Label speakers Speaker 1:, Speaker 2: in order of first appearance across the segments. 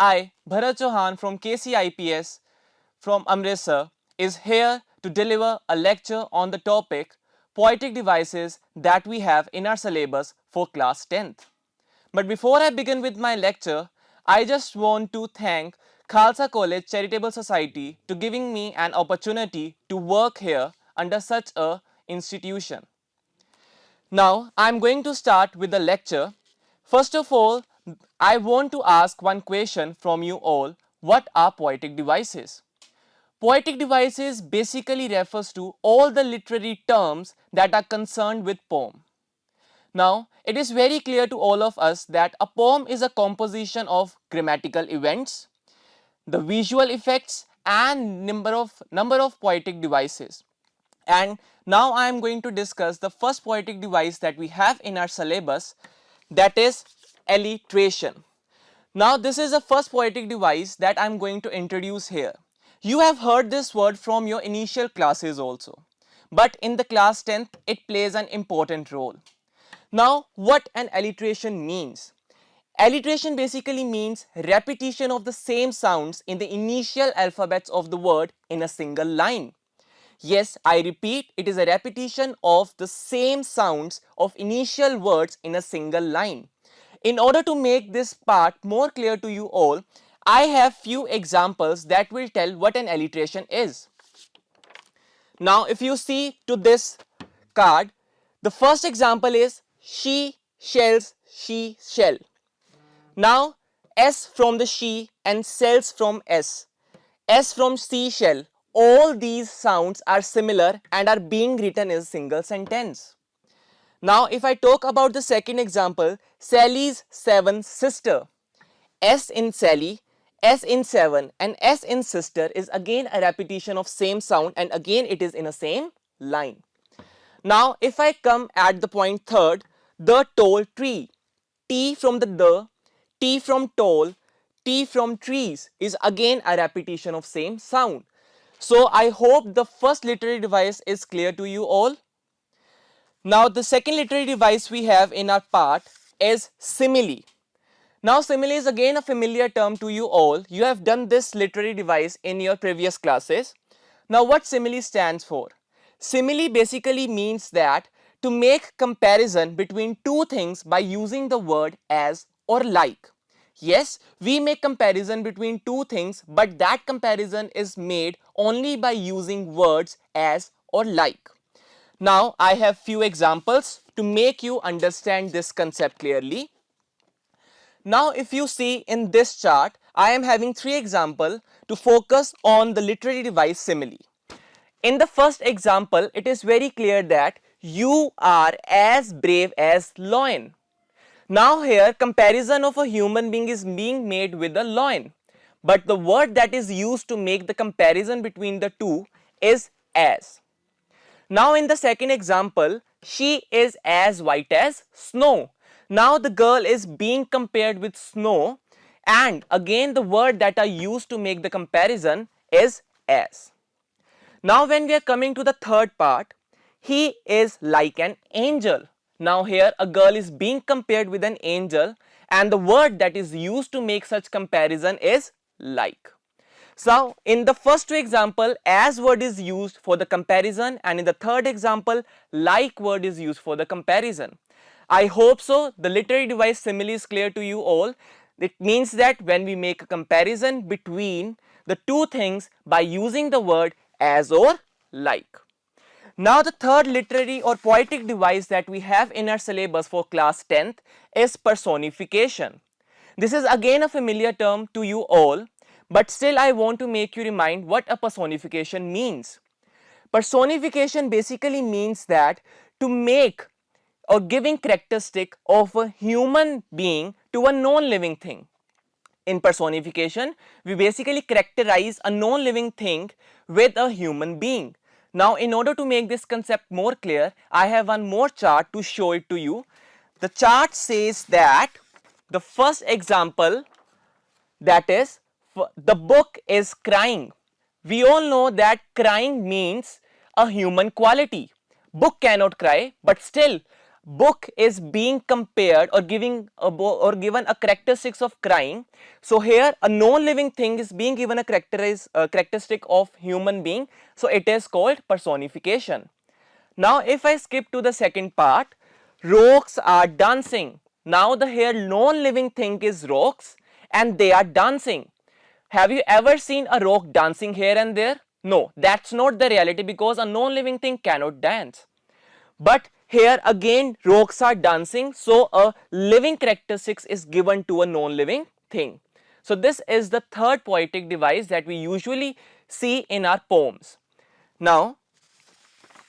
Speaker 1: I, Bharat Chauhan from KCIPS from Amritsar, is here to deliver a lecture on the topic poetic devices that we have in our syllabus for class 10th. But before I begin with my lecture, I just want to thank Khalsa College Charitable Society to giving me an opportunity to work here under such a institution. Now, I am going to start with the lecture. First of all, I want to ask one question from you all. What are poetic devices? Poetic devices basically refers to all the literary terms that are concerned with poem. Now, it is very clear to all of us that a poem is a composition of grammatical events, the visual effects and number of poetic devices. And now I am going to discuss the first poetic device that we have in our syllabus, that is alliteration. Now this is the first poetic device that I am going to introduce here. You have heard this word from your initial classes also, but in the class 10th it plays an important role. Now what an alliteration means? Alliteration basically means repetition of the same sounds in the initial alphabets of the word in a single line. Yes, I repeat, it is a repetition of the same sounds of initial words in a single line. In order to make this part more clear to you all, I have few examples that will tell what an alliteration is. Now, if you see to this card, the first example is she shells, she shell. Now, S from the she and cells from S from seashell, all these sounds are similar and are being written in a single sentence. Now, if I talk about the second example, Sally's seven sister, S in Sally, S in seven and S in sister is again a repetition of same sound and again it is in a same line. Now, if I come at the point third, the tall tree, T from the, T from tall, T from trees is again a repetition of same sound. So I hope the first literary device is clear to you all. Now the second literary device we have in our part is simile. Now simile is again a familiar term to you all. You have done this literary device in your previous classes. Now what simile stands for? Simile basically means that to make comparison between two things by using the word as or like. Yes, we make comparison between two things, but that comparison is made only by using words as or like. Now, I have few examples to make you understand this concept clearly. Now, if you see in this chart, I am having three examples to focus on the literary device simile. In the first example, it is very clear that you are as brave as lion. Now here comparison of a human being is being made with a lion, but the word that is used to make the comparison between the two is as. Now in the second example, she is as white as snow. Now the girl is being compared with snow and again the word that are used to make the comparison is as. Now when we are coming to the third part, he is like an angel. Now here a girl is being compared with an angel and the word that is used to make such comparison is like. So in the first two example, as word is used for the comparison and in the third example, like word is used for the comparison. I hope so the literary device simile is clear to you all. It means that when we make a comparison between the two things by using the word as or like. Now the third literary or poetic device that we have in our syllabus for class 10th is personification. This is again a familiar term to you all, but still I want to make you remind what a personification means. Personification basically means that to make or giving characteristic of a human being to a non-living thing. In personification, we basically characterize a non-living thing with a human being. Now, in order to make this concept more clear, I have one more chart to show it to you. The chart says that the first example, that is, the book is crying. We all know that crying means a human quality. Book cannot cry, but still book is being compared or given a characteristics of crying. So here a non-living thing is being given a characteristic of human being. So it is called personification. Now if I skip to the second part, rocks are dancing. Now the here non-living thing is rocks and they are dancing. Have you ever seen a rock dancing here and there? No, that's not the reality because a non-living thing cannot dance. But here again rocks are dancing, so a living characteristics is given to a non-living thing. So this is the third poetic device that we usually see in our poems. Now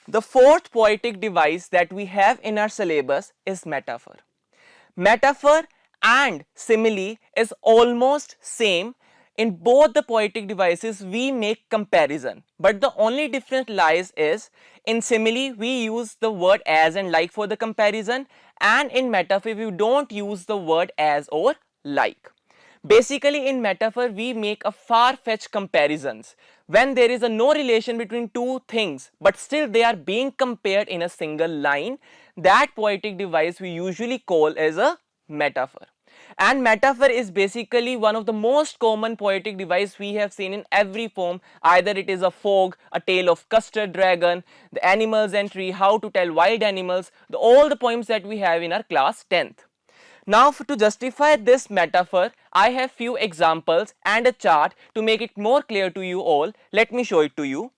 Speaker 1: the fourth poetic device that we have in our syllabus is metaphor. Metaphor and simile is almost same. In both the poetic devices we make comparison, but the only difference lies is in simile we use the word as and like for the comparison, and in metaphor we don't use the word as or like. Basically in metaphor we make a far-fetched comparisons when there is a no relation between two things but still they are being compared in a single line. That poetic device we usually call as a metaphor. And metaphor is basically one of the most common poetic device we have seen in every poem. Either it is a fog, a tale of custard dragon, the animals and tree, how to tell wild animals, all the poems that we have in our class 10th. Now to justify this metaphor, I have few examples and a chart to make it more clear to you all. Let me show it to you.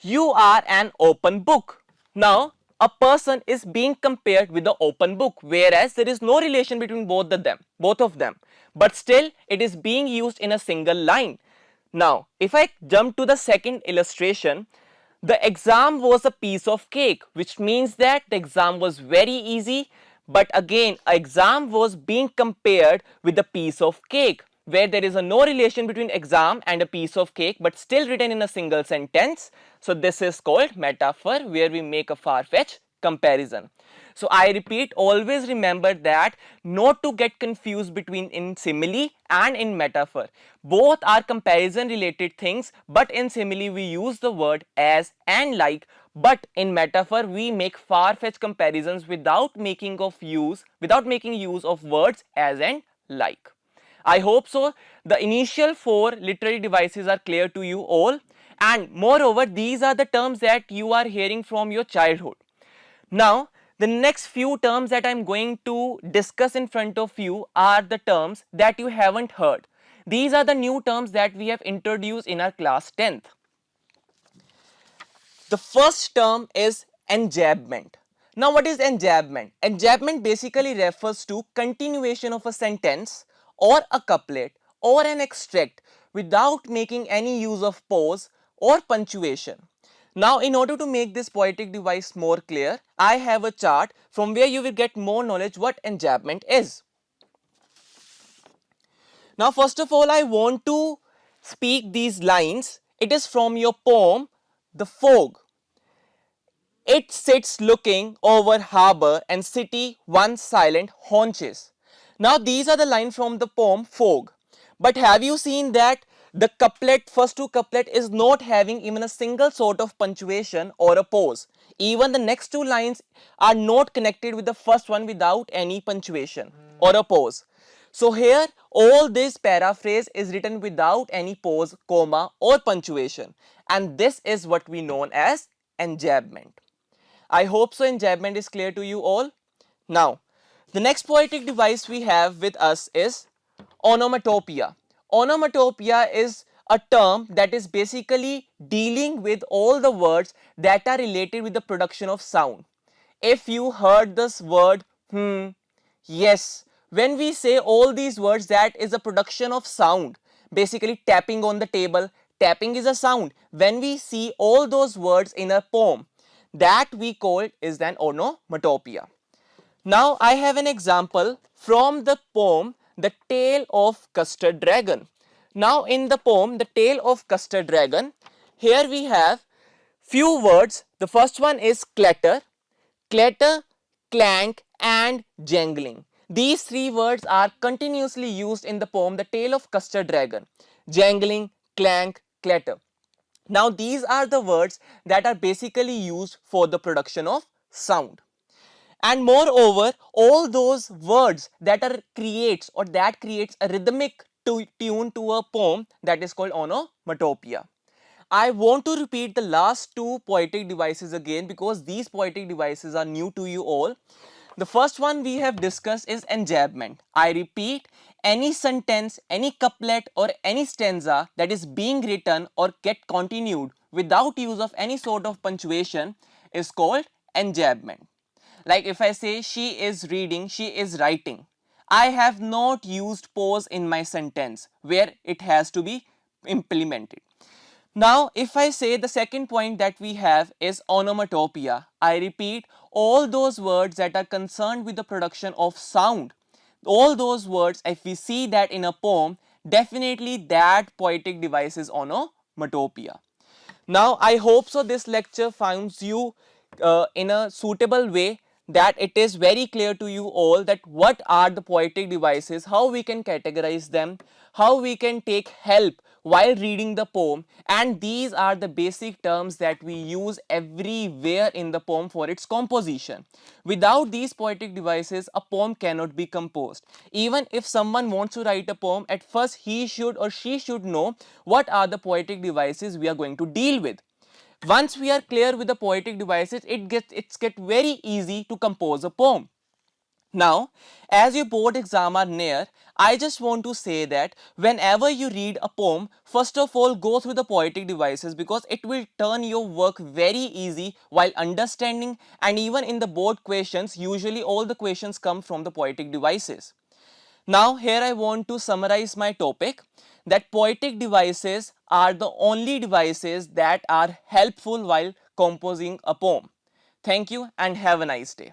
Speaker 1: You are an open book. Now a person is being compared with the open book, whereas there is no relation between both of them, but still it is being used in a single line. Now if I jump to the second illustration, the exam was a piece of cake, which means that the exam was very easy, but again exam was being compared with a piece of cake, where there is a no relation between exam and a piece of cake but still written in a single sentence. So this is called metaphor, where we make a far-fetched comparison. So I repeat, always remember that not to get confused between in simile and in metaphor. Both are comparison related things, but in simile we use the word as and like, but in metaphor we make far-fetched comparisons without making use of words as and like. I hope so. The initial four literary devices are clear to you all, and moreover these are the terms that you are hearing from your childhood. Now the next few terms that I am going to discuss in front of you are the terms that you haven't heard. These are the new terms that we have introduced in our class 10th. The first term is enjambment. Now what is enjambment? Enjambment basically refers to continuation of a sentence or a couplet or an extract without making any use of pause or punctuation. Now in order to make this poetic device more clear, I have a chart from where you will get more knowledge what enjambment is. Now first of all I want to speak these lines. It is from your poem The Fog. It sits looking over harbour and city once silent haunches. Now these are the lines from the poem Fog. But have you seen that the couplet, first two couplet is not having even a single sort of punctuation or a pause. Even the next two lines are not connected with the first one without any punctuation or a pause. So here all this paraphrase is written without any pause, comma or punctuation, and this is what we known as enjambment. I hope so enjambment is clear to you all. Now, the next poetic device we have with us is onomatopoeia. Onomatopoeia is a term that is basically dealing with all the words that are related with the production of sound. If you heard this word, yes, when we say all these words, that is a production of sound. Basically tapping on the table, tapping is a sound. When we see all those words in a poem, that we call is an onomatopoeia. Now I have an example from the poem The Tale of Custard Dragon. Now in the poem The Tale of Custard Dragon, here we have few words. The first one is clatter, clatter, clank and jangling. These three words are continuously used in the poem The Tale of Custard Dragon. Jangling, clank, clatter. Now these are the words that are basically used for the production of sound. And moreover, all those words that are creates or that creates a rhythmic tune to a poem, that is called onomatopoeia. I want to repeat the last two poetic devices again because these poetic devices are new to you all. The first one we have discussed is enjambment. I repeat, any sentence, any couplet or any stanza that is being written or get continued without use of any sort of punctuation is called enjambment. Like if I say she is reading, she is writing, I have not used pause in my sentence where it has to be implemented. Now, if I say the second point that we have is onomatopoeia, I repeat, all those words that are concerned with the production of sound, all those words, if we see that in a poem, definitely that poetic device is onomatopoeia. Now, I hope so this lecture finds you in a suitable way, that it is very clear to you all that what are the poetic devices, how we can categorize them, how we can take help while reading the poem, and these are the basic terms that we use everywhere in the poem for its composition. Without these poetic devices, a poem cannot be composed. Even if someone wants to write a poem, at first he should or she should know what are the poetic devices we are going to deal with. Once we are clear with the poetic devices, it's get very easy to compose a poem. Now, as your board exam are near, I just want to say that whenever you read a poem, first of all go through the poetic devices because it will turn your work very easy while understanding, and even in the board questions, usually all the questions come from the poetic devices. Now here I want to summarize my topic, that poetic devices are the only devices that are helpful while composing a poem. Thank you and have a nice day.